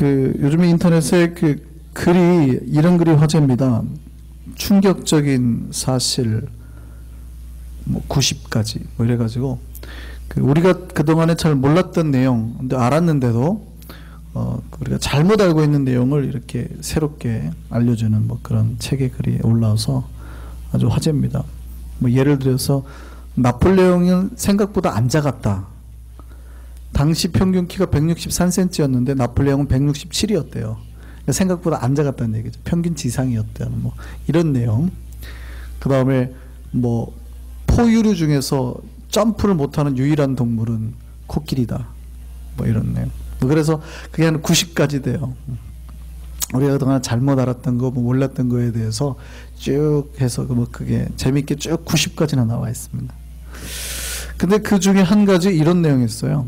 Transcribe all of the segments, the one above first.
요즘에 인터넷에 이런 글이 화제입니다. 충격적인 사실 90가지 이래가지고 우리가 그동안에 잘 몰랐던 내용, 근데 알았는데도 우리가 잘못 알고 있는 내용을 이렇게 새롭게 알려주는 그런 책의 글이 올라와서 아주 화제입니다. 예를 들어서 나폴레옹은 생각보다 안 작았다. 당시 평균 키가 163cm였는데 나폴레옹은 167이었대요. 그러니까 생각보다 안 작았다는 얘기죠. 평균 지상이었다는 이런 내용. 그 다음에 포유류 중에서 점프를 못하는 유일한 동물은 코끼리다. 이런 내용. 그래서 그게 한 90까지 돼요. 우리가 그동안 잘못 알았던 거, 몰랐던 거에 대해서 쭉 해서 그게 재밌게 쭉 90까지나 나와 있습니다. 근데 그 중에 한 가지 이런 내용이 있어요.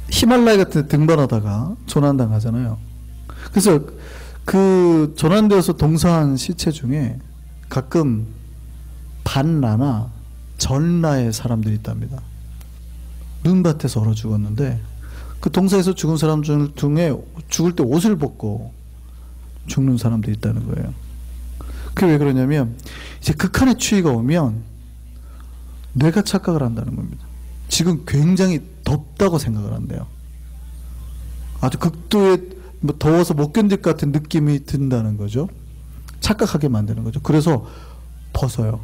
히말라야 같은 데 등반하다가 조난당하잖아요. 그래서 조난되어서 동사한 시체 중에 가끔 반라나 전라의 사람들이 있답니다. 눈밭에서 얼어 죽었는데 그 동사에서 죽은 사람 중에 죽을 때 옷을 벗고 죽는 사람들이 있다는 거예요. 그게 왜 그러냐면 이제 극한의 추위가 오면 뇌가 착각을 한다는 겁니다. 지금 굉장히 덥다고 생각을 한대요. 아주 극도의 더워서 못 견딜 것 같은 느낌이 든다는 거죠. 착각하게 만드는 거죠. 그래서 벗어요.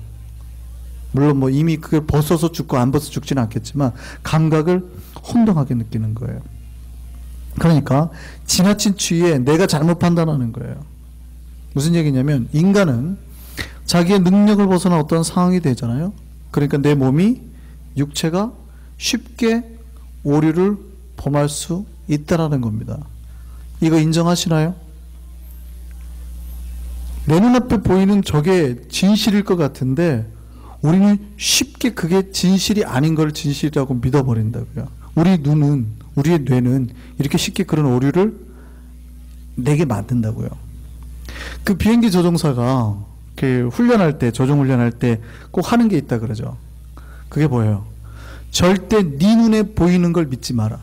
물론 이미 그걸 벗어서 죽고 안 벗어서 죽지는 않겠지만 감각을 혼동하게 느끼는 거예요. 그러니까 지나친 추위에 내가 잘못 판단하는 거예요. 무슨 얘기냐면 인간은 자기의 능력을 벗어난 어떤 상황이 되잖아요. 그러니까 내 몸이 육체가 쉽게 오류를 범할 수 있다라는 겁니다. 이거 인정하시나요? 내 눈앞에 보이는 저게 진실일 것 같은데 우리는 쉽게 그게 진실이 아닌 걸 진실이라고 믿어버린다고요. 우리의 뇌는 이렇게 쉽게 그런 오류를 내게 만든다고요. 그 비행기 조종사가 훈련할 때, 조종훈련할 때 꼭 하는 게 있다 그러죠. 그게 뭐예요? 절대 네 눈에 보이는 걸 믿지 마라.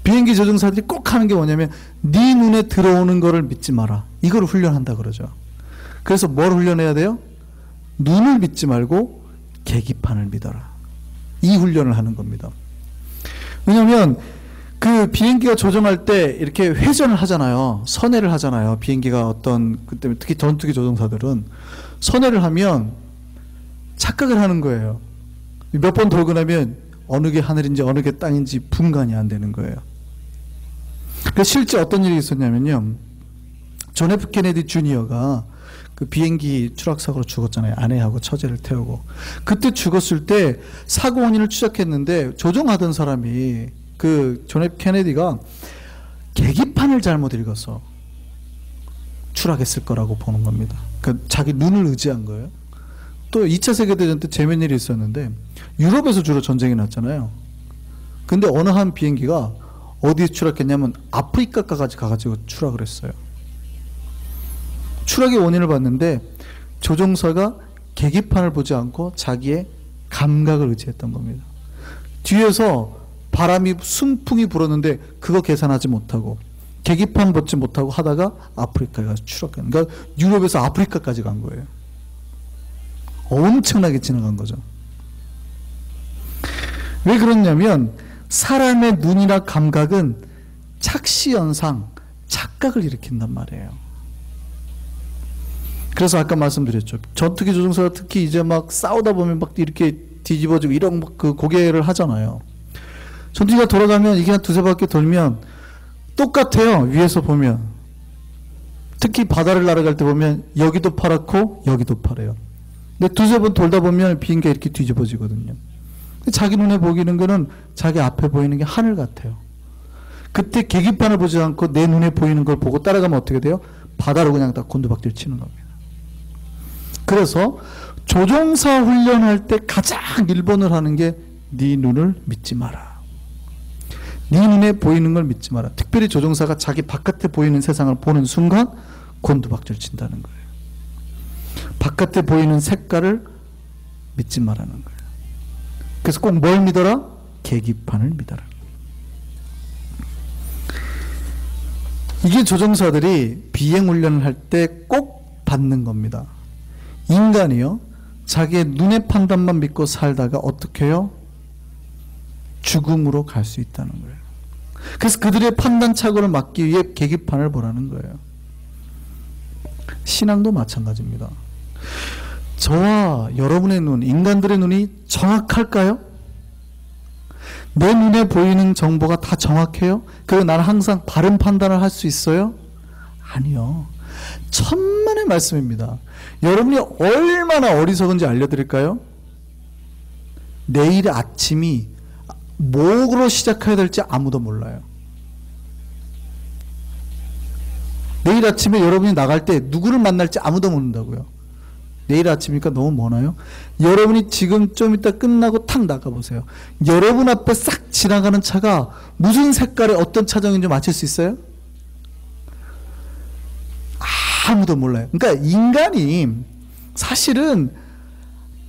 비행기 조종사들이 꼭 하는 게 뭐냐면 네 눈에 들어오는 거를 믿지 마라. 이걸 훈련한다 그러죠. 그래서 뭘 훈련해야 돼요? 눈을 믿지 말고 계기판을 믿어라. 이 훈련을 하는 겁니다. 왜냐하면 비행기가 조종할 때 이렇게 회전을 하잖아요. 선회를 하잖아요. 비행기가 그때 특히 전투기 조종사들은 선회를 하면 착각을 하는 거예요. 몇 번 돌고 나면 어느 게 하늘인지 어느 게 땅인지 분간이 안 되는 거예요. 그래서 실제 어떤 일이 있었냐면요. 존 F 케네디 주니어가 비행기 추락사고로 죽었잖아요. 아내하고 처제를 태우고. 그때 죽었을 때 사고 원인을 추적했는데 조종하던 사람이 존 F 케네디가 계기판을 잘못 읽어서 추락했을 거라고 보는 겁니다. 자기 눈을 의지한 거예요. 또 2차 세계대전 때 재미있는 일이 있었는데 유럽에서 주로 전쟁이 났잖아요. 근데 어느 한 비행기가 어디에 추락했냐면 아프리카까지 가가지고 추락을 했어요. 추락의 원인을 봤는데 조종사가 계기판을 보지 않고 자기의 감각을 의지했던 겁니다. 뒤에서 바람이 순풍이 불었는데 그거 계산하지 못하고 계기판 벗지 못하고 하다가 아프리카에 가서 추락한. 그러니까 유럽에서 아프리카까지 간 거예요. 엄청나게 지나간 거죠. 왜 그러냐면 사람의 눈이나 감각은 착시현상, 착각을 일으킨단 말이에요. 그래서 아까 말씀드렸죠. 전투기 조종사가 특히 이제 싸우다 보면 이렇게 뒤집어지고 이런 고개를 하잖아요. 전투기가 돌아가면 이게 한 두세 바퀴 돌면 똑같아요. 위에서 보면. 특히 바다를 날아갈 때 보면 여기도 파랗고 여기도 파래요. 근데 두세 번 돌다 보면 비행기가 이렇게 뒤집어지거든요. 자기 눈에 보이는 거는 자기 앞에 보이는 게 하늘 같아요. 그때 계기판을 보지 않고 내 눈에 보이는 걸 보고 따라가면 어떻게 돼요? 바다로 그냥 딱 곤두박질 치는 겁니다. 그래서 조종사 훈련할 때 가장 1번을 하는 게 네 눈을 믿지 마라. 네 눈에 보이는 걸 믿지 마라. 특별히 조종사가 자기 바깥에 보이는 세상을 보는 순간 곤두박질 친다는 거예요. 바깥에 보이는 색깔을 믿지 말라는 거예요. 그래서 꼭 뭘 믿어라? 계기판을 믿어라. 이게 조종사들이 비행훈련을 할 때 꼭 받는 겁니다. 인간이요, 자기의 눈의 판단만 믿고 살다가 어떻게 해요? 죽음으로 갈 수 있다는 거예요. 그래서 그들의 판단착오를 막기 위해 계기판을 보라는 거예요. 신앙도 마찬가지입니다. 저와 여러분의 눈, 인간들의 눈이 정확할까요? 내 눈에 보이는 정보가 다 정확해요? 그리고 나는 항상 바른 판단을 할 수 있어요? 아니요. 천만의 말씀입니다. 여러분이 얼마나 어리석은지 알려드릴까요? 내일 아침이 뭐로 시작해야 될지 아무도 몰라요. 내일 아침에 여러분이 나갈 때 누구를 만날지 아무도 모른다고요. 내일 아침이니까 너무 머나요? 여러분이 지금 좀 이따 끝나고 탁 나가보세요. 여러분 앞에 싹 지나가는 차가 무슨 색깔의 어떤 차종인지 맞힐 수 있어요? 아무도 몰라요. 그러니까 인간이 사실은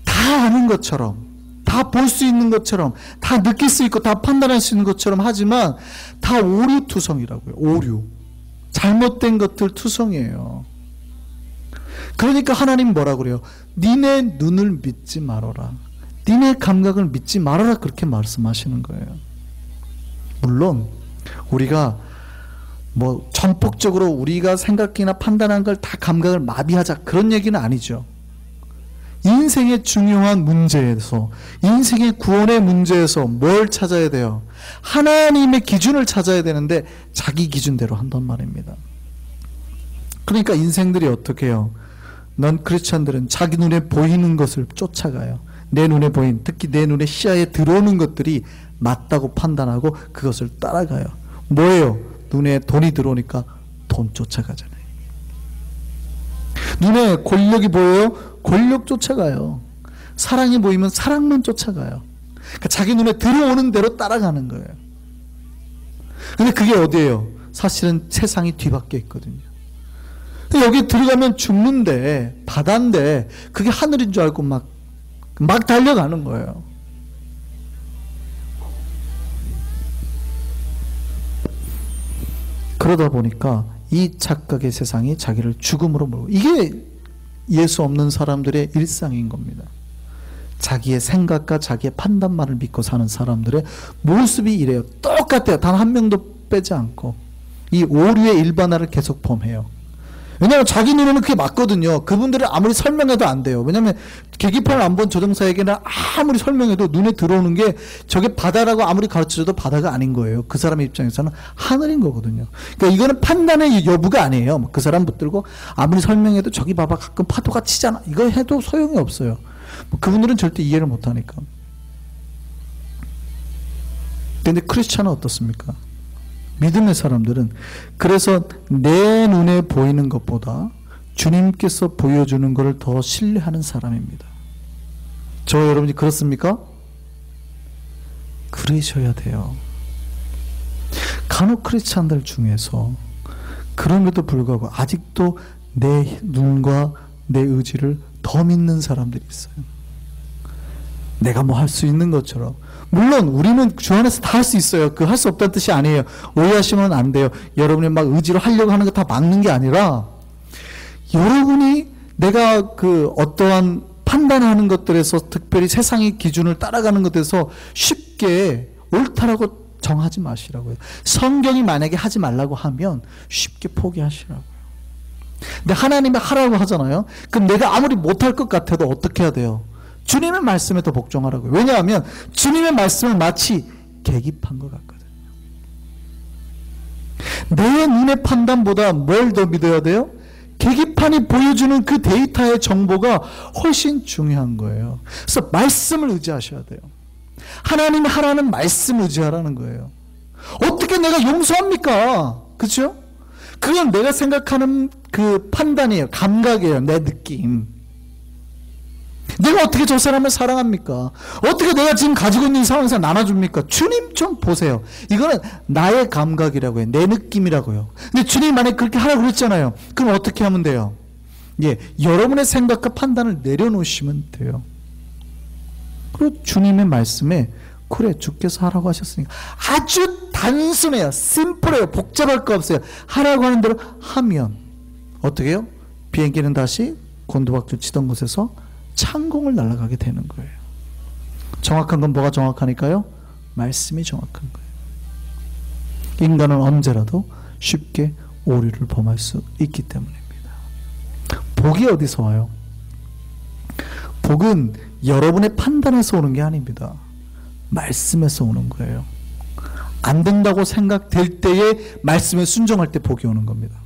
다 아는 것처럼, 다 볼 수 있는 것처럼, 다 느낄 수 있고 다 판단할 수 있는 것처럼 하지만 다 오류투성이라고요. 오류. 잘못된 것들 투성이에요. 그러니까 하나님 뭐라 그래요? 니네 눈을 믿지 말아라. 니네 감각을 믿지 말아라. 그렇게 말씀하시는 거예요. 물론 우리가 뭐 전폭적으로 우리가 생각이나 판단한 걸 다 감각을 마비하자 그런 얘기는 아니죠. 인생의 중요한 문제에서, 인생의 구원의 문제에서 뭘 찾아야 돼요? 하나님의 기준을 찾아야 되는데 자기 기준대로 한단 말입니다. 그러니까 인생들이 어떻게 해요? 넌 크리스찬들은 자기 눈에 보이는 것을 쫓아가요. 내 눈에 보인, 특히 내 눈에 시야에 들어오는 것들이 맞다고 판단하고 그것을 따라가요. 뭐예요? 눈에 돈이 들어오니까 돈 쫓아가잖아요. 눈에 권력이 보여요? 권력 쫓아가요. 사랑이 보이면 사랑만 쫓아가요. 그러니까 자기 눈에 들어오는 대로 따라가는 거예요. 근데 그게 어디예요? 사실은 세상이 뒤바뀌어 있거든요. 여기 들어가면 죽는데, 바다인데 그게 하늘인 줄 알고 막 달려가는 거예요. 그러다 보니까 이 착각의 세상이 자기를 죽음으로 몰고, 이게 예수 없는 사람들의 일상인 겁니다. 자기의 생각과 자기의 판단만을 믿고 사는 사람들의 모습이 이래요. 똑같아요. 단 한 명도 빼지 않고 이 오류의 일반화를 계속 범해요. 왜냐하면 자기 눈에는 그게 맞거든요. 그분들은 아무리 설명해도 안 돼요. 왜냐하면 계기판을 안 본 조종사에게는 아무리 설명해도 눈에 들어오는 게 저게 바다라고 아무리 가르쳐줘도 바다가 아닌 거예요. 그 사람의 입장에서는 하늘인 거거든요. 그러니까 이거는 판단의 여부가 아니에요. 그 사람 붙들고 아무리 설명해도 저기 봐봐 가끔 파도가 치잖아. 이거 해도 소용이 없어요. 그분들은 절대 이해를 못하니까. 그런데 크리스찬은 어떻습니까? 믿음의 사람들은 그래서 내 눈에 보이는 것보다 주님께서 보여주는 것을 더 신뢰하는 사람입니다. 저 여러분이 그렇습니까? 그러셔야 돼요. 간혹 크리스찬들 중에서 그럼에도 불구하고 아직도 내 눈과 내 의지를 더 믿는 사람들이 있어요. 내가 뭐 할 수 있는 것처럼. 물론 우리는 주 안에서 다 할 수 있어요. 그 할 수 없다는 뜻이 아니에요. 오해하시면 안 돼요. 여러분이 막 의지로 하려고 하는 거 다 막는 게 아니라 여러분이 내가 그 어떠한 판단하는 것들에서 특별히 세상의 기준을 따라가는 것에서 쉽게 옳다라고 정하지 마시라고요. 성경이 만약에 하지 말라고 하면 쉽게 포기하시라고요. 근데 하나님이 하라고 하잖아요. 그럼 내가 아무리 못할 것 같아도 어떻게 해야 돼요? 주님의 말씀에 더 복종하라고요. 왜냐하면 주님의 말씀은 마치 계기판 것 같거든요. 내 눈의 판단보다 뭘 더 믿어야 돼요? 계기판이 보여주는 그 데이터의 정보가 훨씬 중요한 거예요. 그래서 말씀을 의지하셔야 돼요. 하나님이 하라는 말씀을 의지하라는 거예요. 어떻게 내가 용서합니까? 그렇죠? 그건 내가 생각하는 그 판단이에요. 감각이에요. 내 느낌. 내가 어떻게 저 사람을 사랑합니까? 어떻게 내가 지금 가지고 있는 상황에서 나눠줍니까? 주님 좀 보세요. 이거는 나의 감각이라고 해요. 내 느낌이라고요. 근데 주님 만약에 그렇게 하라고 그랬잖아요. 그럼 어떻게 하면 돼요? 예, 여러분의 생각과 판단을 내려놓으시면 돼요. 그리고 주님의 말씀에 그래, 주께서 하라고 하셨으니까. 아주 단순해요. 심플해요. 복잡할 거 없어요. 하라고 하는 대로 하면 어떻게 해요? 비행기는 다시 곤두박질 치던 곳에서 창공을 날아가게 되는 거예요. 정확한 건 뭐가 정확하니까요? 말씀이 정확한 거예요. 인간은 언제라도 쉽게 오류를 범할 수 있기 때문입니다. 복이 어디서 와요? 복은 여러분의 판단에서 오는 게 아닙니다. 말씀에서 오는 거예요. 안 된다고 생각될 때에 말씀에 순종할 때 복이 오는 겁니다.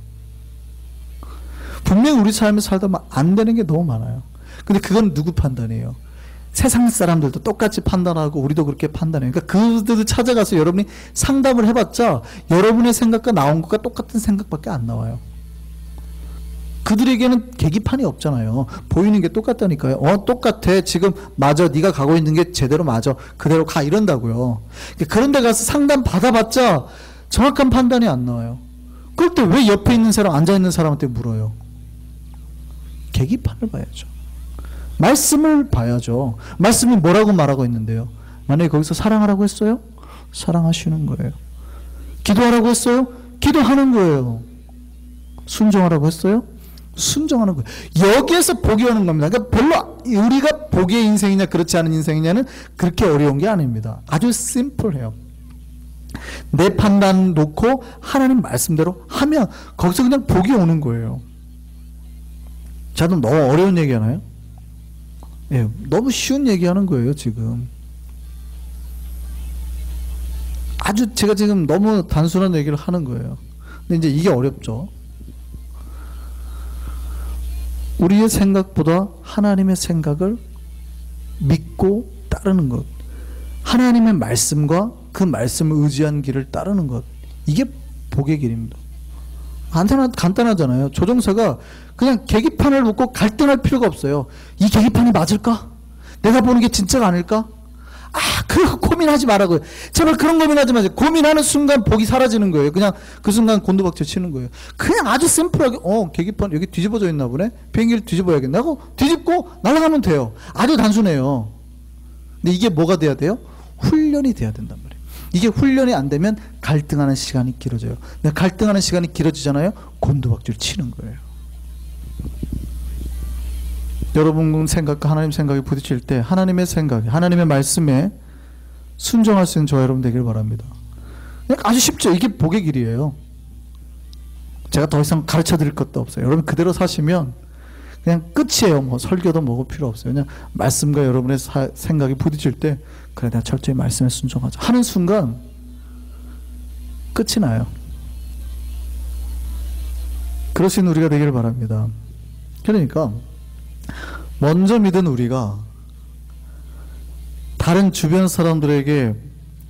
분명히 우리 삶을 살다 안 되는 게 너무 많아요. 근데 그건 누구 판단이에요? 세상 사람들도 똑같이 판단하고 우리도 그렇게 판단해요. 그러니까 그들을 찾아가서 여러분이 상담을 해봤자 여러분의 생각과 나온 것과 똑같은 생각밖에 안 나와요. 그들에게는 계기판이 없잖아요. 보이는 게 똑같다니까요. 똑같아. 지금 맞아. 네가 가고 있는 게 제대로 맞아. 그대로 가. 이런다고요. 그런 데 가서 상담 받아봤자 정확한 판단이 안 나와요. 그럴 때 왜 옆에 있는 사람, 앉아있는 사람한테 물어요? 계기판을 봐야죠. 말씀을 봐야죠. 말씀이 뭐라고 말하고 있는데요. 만약에 거기서 사랑하라고 했어요? 사랑하시는 거예요. 기도하라고 했어요? 기도하는 거예요. 순종하라고 했어요? 순종하는 거예요. 여기에서 복이 오는 겁니다. 그러니까 별로 우리가 복의 인생이냐 그렇지 않은 인생이냐는 그렇게 어려운 게 아닙니다. 아주 심플해요. 내 판단 놓고 하나님 말씀대로 하면 거기서 그냥 복이 오는 거예요. 저도 너무 어려운 얘기 하나요? 예, 너무 쉬운 얘기하는 거예요, 지금. 아주 제가 지금 너무 단순한 얘기를 하는 거예요. 근데 이제 이게 어렵죠. 우리의 생각보다 하나님의 생각을 믿고 따르는 것. 하나님의 말씀과 그 말씀을 의지한 길을 따르는 것. 이게 복의 길입니다. 간단하잖아요. 조종사가 그냥 계기판을 놓고 갈등할 필요가 없어요. 이 계기판이 맞을까? 내가 보는 게 진짜가 아닐까? 그거 고민하지 말라고요. 제발 그런 고민하지 마세요. 고민하는 순간 복이 사라지는 거예요. 그냥 그 순간 곤두박질 치는 거예요. 그냥 아주 심플하게 계기판 여기 뒤집어져 있나 보네. 비행기를 뒤집어야겠네 하고 뒤집고 날아가면 돼요. 아주 단순해요. 근데 이게 뭐가 돼야 돼요? 훈련이 돼야 된단 말이에요. 이게 훈련이 안 되면 갈등하는 시간이 길어져요. 근데 갈등하는 시간이 길어지잖아요. 곤두박질 치는 거예요. 여러분 생각과 하나님 생각이 부딪힐 때 하나님의 생각, 하나님의 말씀에 순종할 수 있는 저와 여러분 되길 바랍니다. 아주 쉽죠. 이게 복의 길이에요. 제가 더 이상 가르쳐 드릴 것도 없어요. 여러분 그대로 사시면 그냥 끝이에요. 뭐 설교도 뭐고 필요 없어요. 그냥 말씀과 여러분의 생각이 부딪힐 때 그래 내가 철저히 말씀에 순종하자 하는 순간 끝이 나요. 그러신 우리가 되기를 바랍니다. 그러니까 먼저 믿은 우리가 다른 주변 사람들에게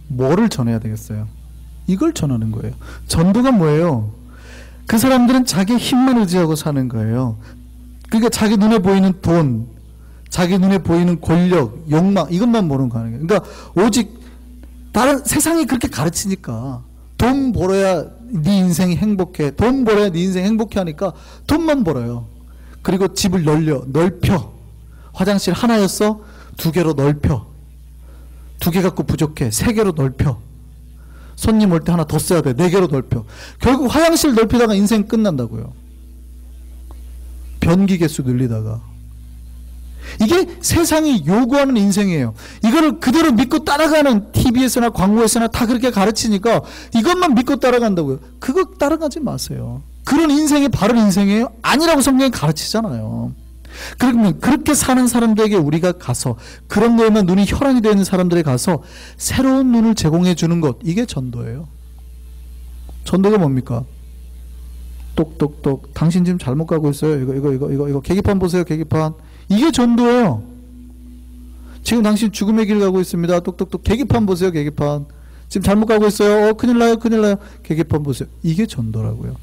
뭐를 전해야 되겠어요? 이걸 전하는 거예요. 전도가 뭐예요? 그 사람들은 자기 힘만 의지하고 사는 거예요. 그러니까 자기 눈에 보이는 돈, 자기 눈에 보이는 권력, 욕망 이것만 보는 거 아니에요. 그러니까 오직 다른 세상이 그렇게 가르치니까 돈 벌어야 네 인생이 행복해. 돈 벌어야 네 인생 행복해 하니까 돈만 벌어요. 그리고 집을 넓혀. 화장실 하나였어? 2개로 넓혀. 2개 갖고 부족해. 3개로 넓혀. 손님 올 때 하나 더 써야 돼. 4개로 넓혀. 결국 화장실 넓히다가 인생 끝난다고요. 변기 개수 늘리다가. 이게 세상이 요구하는 인생이에요. 이거를 그대로 믿고 따라가는 TV에서나 광고에서나 다 그렇게 가르치니까 이것만 믿고 따라간다고요. 그거 따라가지 마세요. 그런 인생이 바른 인생이에요? 아니라고 성경이 가르치잖아요. 그러면 그렇게 사는 사람들에게 우리가 가서 그런 거에만 눈이 혈안이 되는 사람들에 가서 새로운 눈을 제공해 주는 것, 이게 전도예요. 전도가 뭡니까? 똑똑똑 당신 지금 잘못 가고 있어요. 이거 계기판 보세요. 계기판. 이게 전도예요. 지금 당신 죽음의 길 가고 있습니다. 똑똑똑 계기판 보세요. 계기판. 지금 잘못 가고 있어요. 큰일 나요. 큰일 나요. 계기판 보세요. 이게 전도라고요.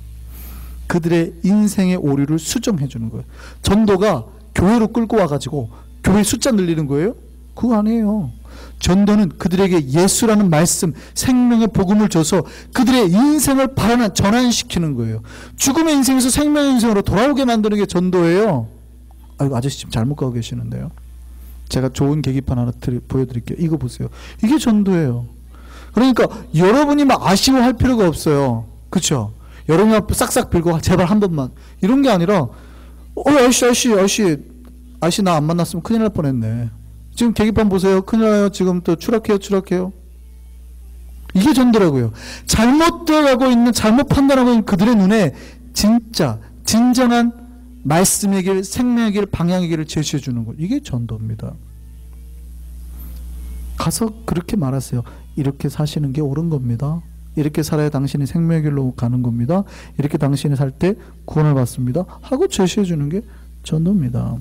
그들의 인생의 오류를 수정해 주는 거예요. 전도가 교회로 끌고 와가지고 교회 숫자 늘리는 거예요? 그거 아니에요. 전도는 그들에게 예수라는 말씀, 생명의 복음을 줘서 그들의 인생을 전환시키는 거예요. 죽음의 인생에서 생명의 인생으로 돌아오게 만드는 게 전도예요. 아이고, 아저씨 지금 잘못 가고 계시는데요. 제가 좋은 계기판 하나 보여드릴게요. 이거 보세요. 이게 전도예요. 그러니까 여러분이 막 아쉬워할 필요가 없어요. 그렇죠? 여러분이 싹싹 빌고 제발 한 번만 이런 게 아니라 아저씨 나 안 만났으면 큰일 날 뻔했네. 지금 계기판 보세요. 큰일 나요. 지금 또 추락해요. 이게 전도라고요. 잘못되어가고 있는, 잘못 판단하고 있는 그들의 눈에 진정한 말씀의 길, 생명의 길, 방향의 길을 제시해 주는 것. 이게 전도입니다. 가서 그렇게 말하세요. 이렇게 사시는 게 옳은 겁니다. 이렇게 살아야 당신이 생명의 길로 가는 겁니다. 이렇게 당신이 살 때 구원을 받습니다. 하고 제시해 주는 게 전도입니다.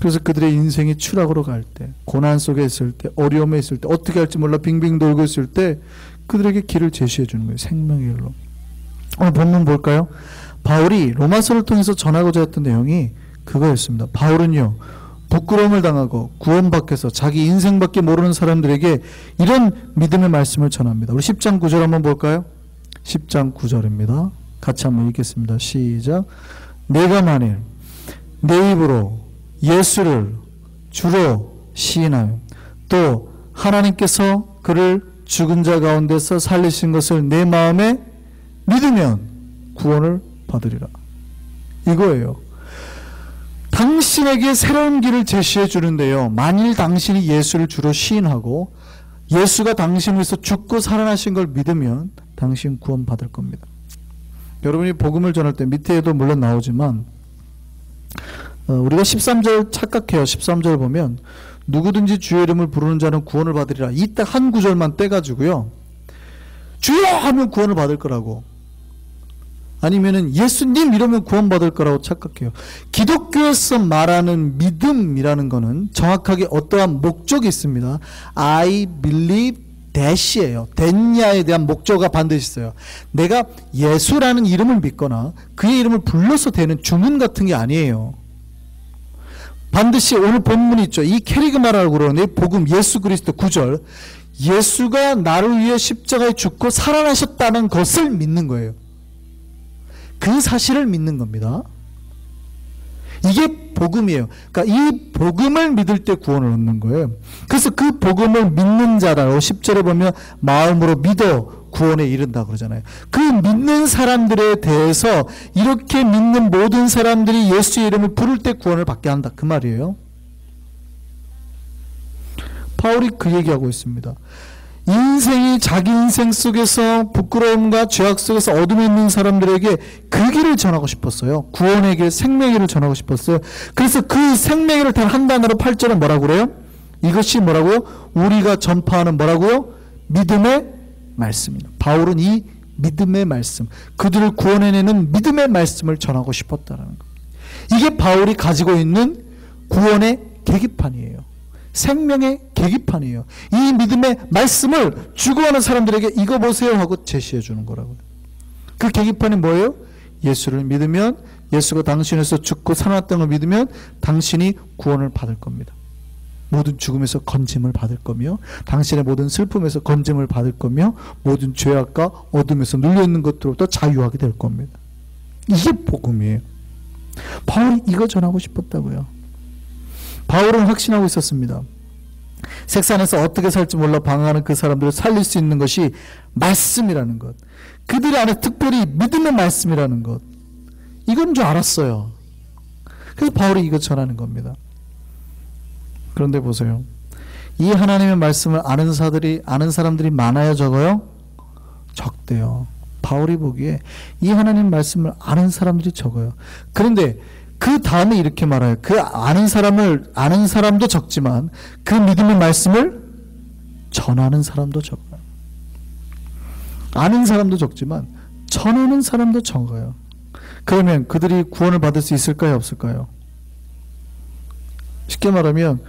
그래서 그들의 인생이 추락으로 갈 때, 고난 속에 있을 때, 어려움에 있을 때, 어떻게 할지 몰라 빙빙 돌고 있을 때 그들에게 길을 제시해 주는 거예요. 생명의 길로. 오늘 본문 볼까요? 바울이 로마서를 통해서 전하고자 했던 내용이 그거였습니다. 바울은요, 부끄러움을 당하고 구원받기 위해서 자기 인생밖에 모르는 사람들에게 이런 믿음의 말씀을 전합니다. 우리 10장 9절 한번 볼까요? 10장 9절입니다. 같이 한번 읽겠습니다. 시작. 내가 만일 내 입으로 예수를 주로 시인하며 또 하나님께서 그를 죽은 자 가운데서 살리신 것을 내 마음에 믿으면 구원을 받으리라. 이거예요. 당신에게 새로운 길을 제시해 주는데요. 만일 당신이 예수를 주로 시인하고 예수가 당신을 위해서 죽고 살아나신 걸 믿으면 당신 구원 받을 겁니다. 여러분이 복음을 전할 때 밑에도 물론 나오지만 우리가 13절 착각해요. 13절 보면 누구든지 주의 이름을 부르는 자는 구원을 받으리라. 이 딱 한 구절만 떼가지고요. 주여 하면 구원을 받을 거라고. 아니면은 예수님 이러면 구원받을 거라고 착각해요. 기독교에서 말하는 믿음이라는 거는 정확하게 어떠한 목적이 있습니다. I believe that이에요. 됐냐에 대한 목적가 반드시 있어요. 내가 예수라는 이름을 믿거나 그의 이름을 불러서 되는 주문 같은 게 아니에요. 반드시 오늘 본문이 있죠. 이 캐리그마라고 그러는데 복음 예수 그리스도 9절. 예수가 나를 위해 십자가에 죽고 살아나셨다는 것을 믿는 거예요. 그 사실을 믿는 겁니다. 이게 복음이에요. 그러니까 이 복음을 믿을 때 구원을 얻는 거예요. 그래서 그 복음을 믿는 자라고 10절에 보면 마음으로 믿어 구원에 이른다 그러잖아요. 그 믿는 사람들에 대해서 이렇게 믿는 모든 사람들이 예수의 이름을 부를 때 구원을 받게 한다 그 말이에요. 바울이 그 얘기하고 있습니다. 인생이 자기 인생 속에서 부끄러움과 죄악 속에서 어둠에 있는 사람들에게 그 길을 전하고 싶었어요. 구원의 길, 생명의 길을 전하고 싶었어요. 그래서 그 생명의 길을 단 한 단어로 8절은 뭐라고 그래요? 이것이 뭐라고요? 우리가 전파하는 뭐라고요? 믿음의 말씀입니다. 바울은 이 믿음의 말씀, 그들을 구원해내는 믿음의 말씀을 전하고 싶었다는 겁니다. 이게 바울이 가지고 있는 구원의 계기판이에요. 생명의 계기판이에요. 이 믿음의 말씀을 죽어가는 사람들에게 이거 보세요 하고 제시해 주는 거라고요. 그 계기판이 뭐예요? 예수를 믿으면, 예수가 당신에서 죽고 살아났다는 걸 믿으면 당신이 구원을 받을 겁니다. 모든 죽음에서 건짐을 받을 거며, 당신의 모든 슬픔에서 건짐을 받을 거며, 모든 죄악과 어둠에서 눌려있는 것들로부터 자유하게 될 겁니다. 이게 복음이에요. 바울이 이거 전하고 싶었다고요. 바울은 확신하고 있었습니다. 색산에서 어떻게 살지 몰라 방황하는 그 사람들을 살릴 수 있는 것이 말씀이라는 것, 그들 안에 특별히 믿음의 말씀이라는 것, 이건 줄 알았어요. 그래서 바울이 이거 전하는 겁니다. 그런데 보세요. 이 하나님의 말씀을 아는 사람들이 많아요, 적어요? 적대요. 바울이 보기에 이 하나님 말씀을 아는 사람들이 적어요. 그런데 그 다음에 이렇게 말해요. 그 아는 사람도 적지만 그 믿음의 말씀을 전하는 사람도 적어요. 아는 사람도 적지만 전하는 사람도 적어요. 그러면 그들이 구원을 받을 수 있을까요, 없을까요? 쉽게 말하면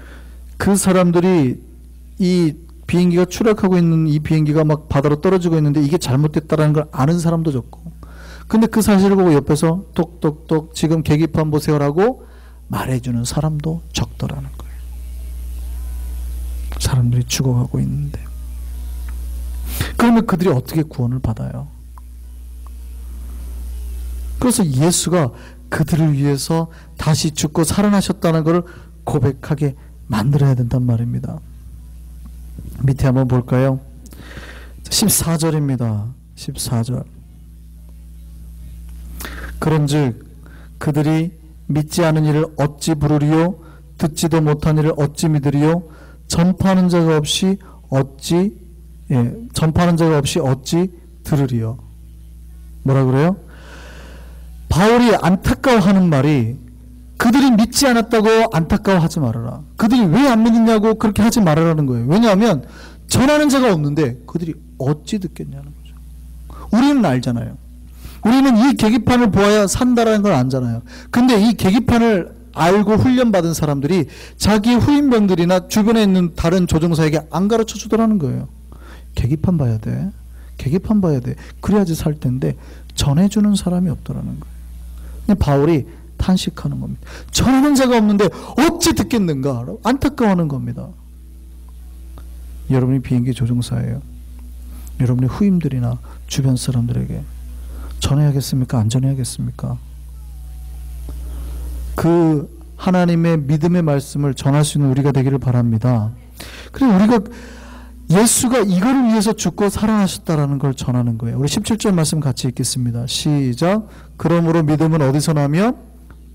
그 사람들이 이 비행기가 추락하고 있는 이 비행기가 막 바다로 떨어지고 있는데 이게 잘못됐다는 걸 아는 사람도 적고, 근데 그 사실을 보고 옆에서 똑똑똑 지금 계기판 보세요라고 말해주는 사람도 적더라는 거예요. 사람들이 죽어가고 있는데. 그러면 그들이 어떻게 구원을 받아요? 그래서 예수가 그들을 위해서 다시 죽고 살아나셨다는 것을 고백하게 만들어야 된단 말입니다. 밑에 한번 볼까요? 14절입니다. 14절. 그런즉 그들이 믿지 않은 이를 어찌 부르리요? 듣지도 못한 이를 어찌 믿으리요? 전파하는 자가 없이 어찌 들으리요? 뭐라 그래요? 바울이 안타까워하는 말이, 그들이 믿지 않았다고 안타까워하지 말아라. 그들이 왜 안 믿느냐고 그렇게 하지 말아라는 거예요. 왜냐하면 전하는 자가 없는데 그들이 어찌 듣겠냐는 거죠. 우리는 알잖아요. 우리는 이 계기판을 보아야 산다라는 걸 알잖아요. 근데 이 계기판을 알고 훈련받은 사람들이 자기 후임병들이나 주변에 있는 다른 조종사에게 안 가르쳐 주더라는 거예요. 계기판 봐야 돼. 계기판 봐야 돼. 그래야지 살 텐데 전해주는 사람이 없더라는 거예요. 근데 바울이 탄식하는 겁니다. 전하는 자가 없는데 어찌 듣겠는가? 안타까워하는 겁니다. 여러분이 비행기 조종사예요. 여러분의 후임들이나 주변 사람들에게 전해야겠습니까? 안 전해야겠습니까? 그 하나님의 믿음의 말씀을 전할 수 있는 우리가 되기를 바랍니다. 그리고 우리가 예수가 이거를 위해서 죽고 살아나셨다라는 걸 전하는 거예요. 우리 17절 말씀 같이 읽겠습니다. 시작. 그러므로 믿음은 어디서 나며?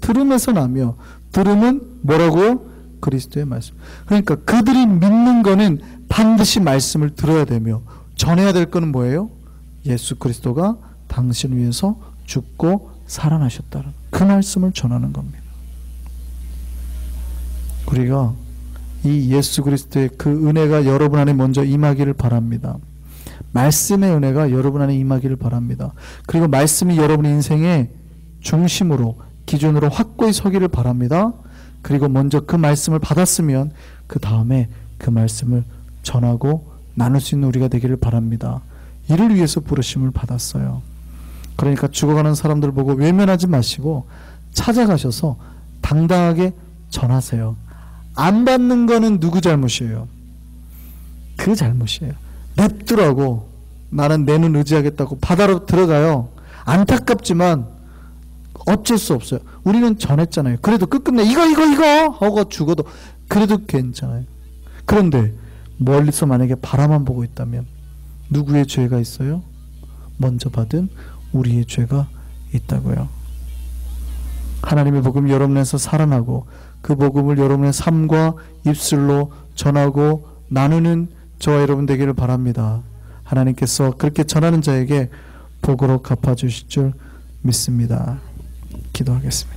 들음에서 나며, 들음은 뭐라고요? 그리스도의 말씀. 그러니까 그들이 믿는 거는 반드시 말씀을 들어야 되며, 전해야 될 거는 뭐예요? 예수 그리스도가 당신을 위해서 죽고 살아나셨다는 그 말씀을 전하는 겁니다. 우리가 이 예수 그리스도의 그 은혜가 여러분 안에 먼저 임하기를 바랍니다. 말씀의 은혜가 여러분 안에 임하기를 바랍니다. 그리고 말씀이 여러분 인생의 중심으로, 기준으로 확고히 서기를 바랍니다. 그리고 먼저 그 말씀을 받았으면 그 다음에 그 말씀을 전하고 나눌 수 있는 우리가 되기를 바랍니다. 이를 위해서 부르심을 받았어요. 그러니까 죽어가는 사람들 보고 외면하지 마시고 찾아가셔서 당당하게 전하세요. 안 받는 거는 누구 잘못이에요? 그 잘못이에요. 냅두라고, 나는 내 눈 의지하겠다고 바다로 들어가요. 안타깝지만 어쩔 수 없어요. 우리는 전했잖아요. 그래도 끝끝내 이거 하고 죽어도 그래도 괜찮아요. 그런데 멀리서 만약에 바라만 보고 있다면 누구의 죄가 있어요? 먼저 받은 우리의 죄가 있다고요. 하나님의 복음이 여러분에서 살아나고 그 복음을 여러분의 삶과 입술로 전하고 나누는 저와 여러분 되기를 바랍니다. 하나님께서 그렇게 전하는 자에게 복으로 갚아주실 줄 믿습니다. 기도하겠습니다.